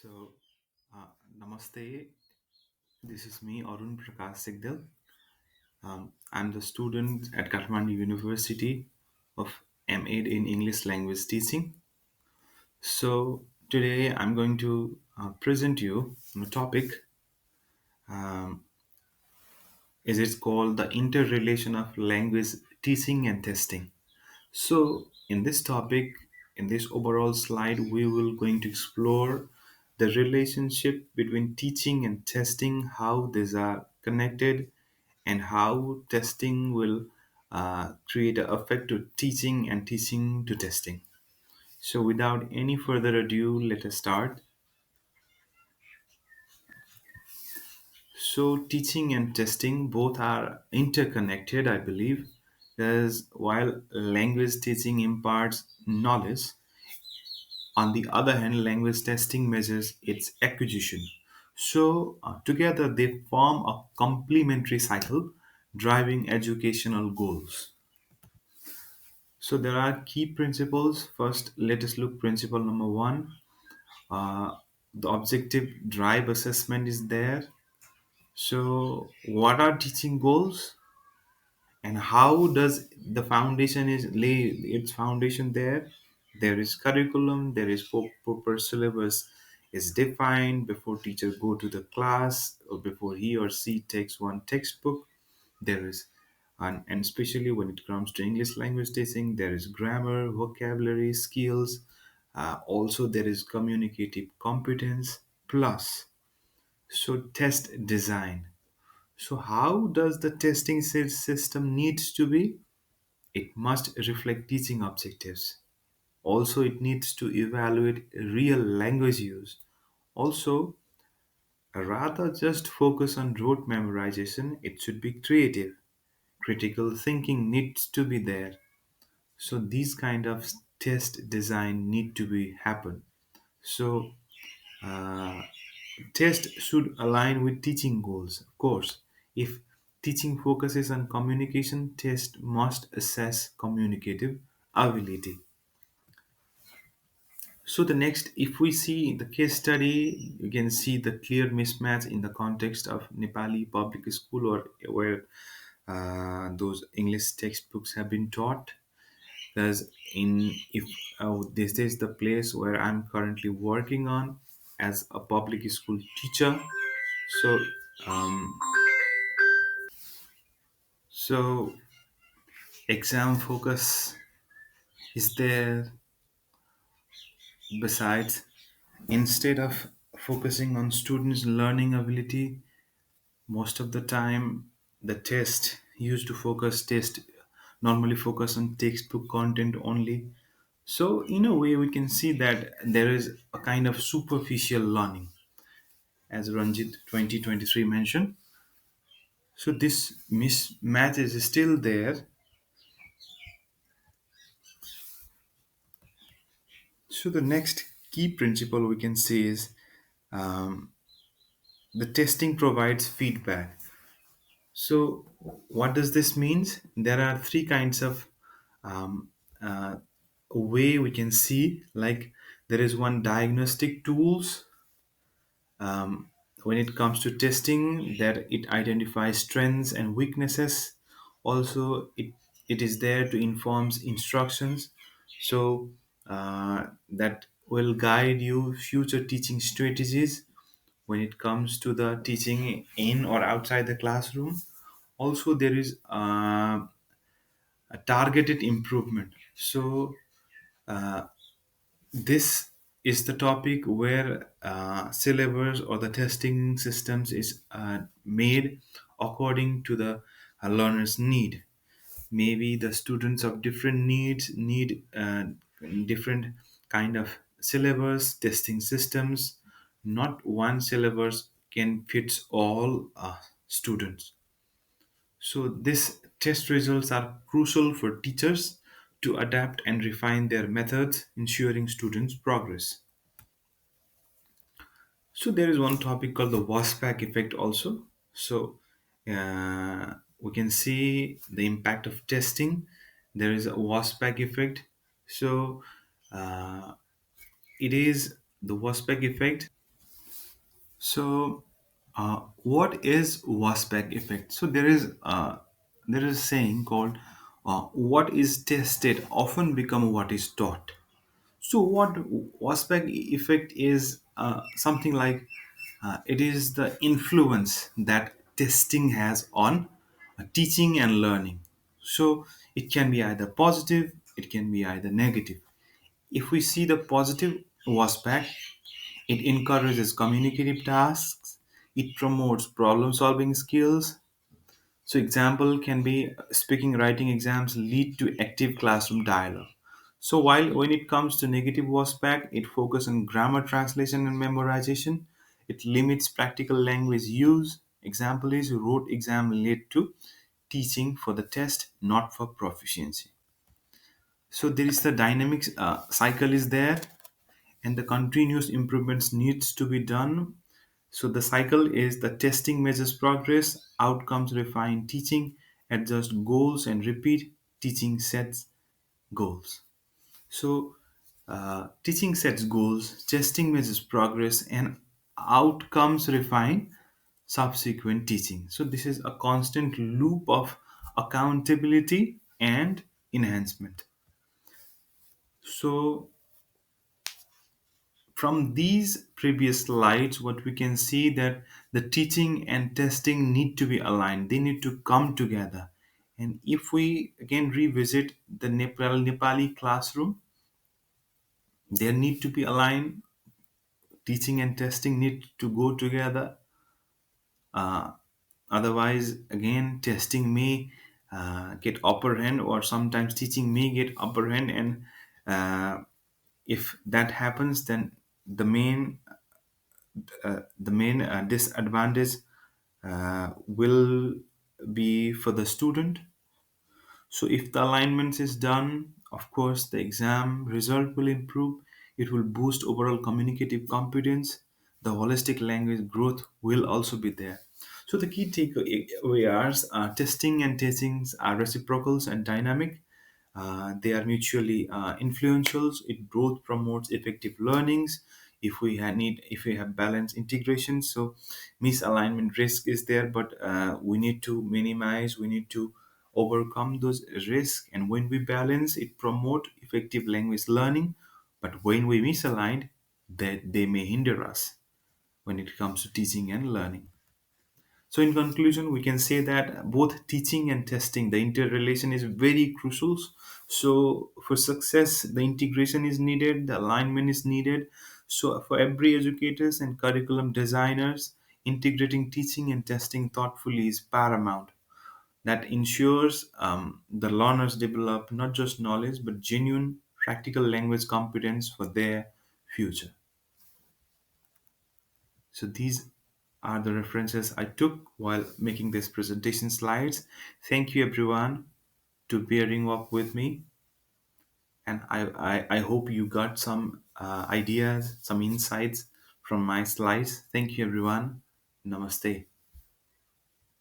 So, Namaste. This is me, Arun Prakash Sigdal. I'm the student at Kathmandu University of M.Ed in English Language Teaching. So, today I'm going to present you on a topic. Is it's called the interrelation of language teaching and testing. So, in this topic, in this overall slide, we will going to explore the relationship between teaching and testing, how these are connected, and how testing will create an effect to teaching and teaching to testing. So, without any further ado, let us start. So, teaching and testing both are interconnected, I believe, because while language teaching imparts knowledge, on the other hand, language testing measures its acquisition. So, together they form a complementary cycle driving educational goals. So, there are key principles. First, let us look principle number one. Uh, the objective drive assessment is there. So, what are teaching goals? And how does the foundation is lay its foundation there is curriculum, there is proper syllabus is defined before teacher go to the class or before he or she takes one textbook. There is and especially when it comes to English language teaching, there is grammar, vocabulary, skills. Also there is communicative competence plus so test design. So, how does the testing system needs to be? It must reflect teaching objectives. Also, it needs to evaluate real language use. Also, rather just focus on rote memorization, it should be creative. Critical thinking needs to be there. So these kind of test design need to be happen. So uh, test should align with teaching goals, of course. If teaching focuses on communication, test must assess communicative ability. So the next, if we see the case study, you can see the clear mismatch in the context of Nepali public school or where those English textbooks have been taught. Because in if this is the place where I'm currently working on as a public school teacher. So um, so exam focus is there. Besides, instead of focusing on students' learning ability, most of the time the test used to test normally focus on textbook content only. So in a way we can see that there is a kind of superficial learning, as Ranjit 2023 mentioned. So this mismatch is still there. So the next key principle we can see is um, the testing provides feedback. So, what does this means? There are three kinds of um, uh, way we can see. Like there is one diagnostic tools. When it comes to testing, that it identifies strengths and weaknesses. Also, it is there to informs instructions. So that will guide you future teaching strategies when it comes to the teaching in or outside the classroom. Also there is a targeted improvement. So this is the topic where syllabus or the testing systems is made according to the learner's need. Maybe the students of different needs need different kind of syllabus testing systems. Not one syllabus can fits all students. So these test results are crucial for teachers to adapt and refine their methods, ensuring students' progress. So there is one topic called the WASPAC effect also. So we can see the impact of testing. There is a WASPAC effect. So uh, it is the WASPAC effect. So, what is Wasbach effect? So there is a saying called "what is tested often become what is taught." So what Wasbach effect is something like it is the influence that testing has on teaching and learning. So it can be either positive, it can be either negative. If we see the positive Wasbach, it encourages communicative tasks, it promotes problem solving skills. So example can be speaking writing exams lead to active classroom dialogue. So while when it comes to negative aspect, it focuses on grammar translation and memorization. It limits practical language use. Example is rote exam lead to teaching for the test, not for proficiency. So there is the dynamic cycle is there, and the continuous improvements needs to be done. So the cycle is the testing measures progress, outcomes refine teaching, adjust goals and repeat, teaching sets goals. So teaching sets goals, testing measures progress, and outcomes refine subsequent teaching. So this is a constant loop of accountability and enhancement. So from these previous slides, what we can see that the teaching and testing need to be aligned, they need to come together. And if we again revisit the Nepali classroom, there need to be aligned. Teaching and testing need to go together. Otherwise again testing may get upper hand, or sometimes teaching may get upper hand. And if that happens, then the main disadvantage will be for the student. So if the alignment is done, of course the exam result will improve. It will boost overall communicative competence. The holistic language growth will also be there. So the key takeaways are testing and teachings are reciprocals and dynamic. They are mutually influential. It both promotes effective learnings. If we have balanced integration, so misalignment risk is there, but we need to minimize. We need to overcome those risks. And when we balance, it promote effective language learning. But when we misalign, that they may hinder us when it comes to teaching and learning. So, in conclusion, we can say that both teaching and testing, the interrelation is very crucial. So, for success, the integration is needed, the alignment is needed. So, for every educators and curriculum designers, integrating teaching and testing thoughtfully is paramount. That ensures the learners develop not just knowledge but genuine practical language competence for their future. So these are the references I took while making this presentation slides. Thank you everyone to bearing up with me, and I hope you got some ideas, some insights from my slides. Thank you everyone. Namaste.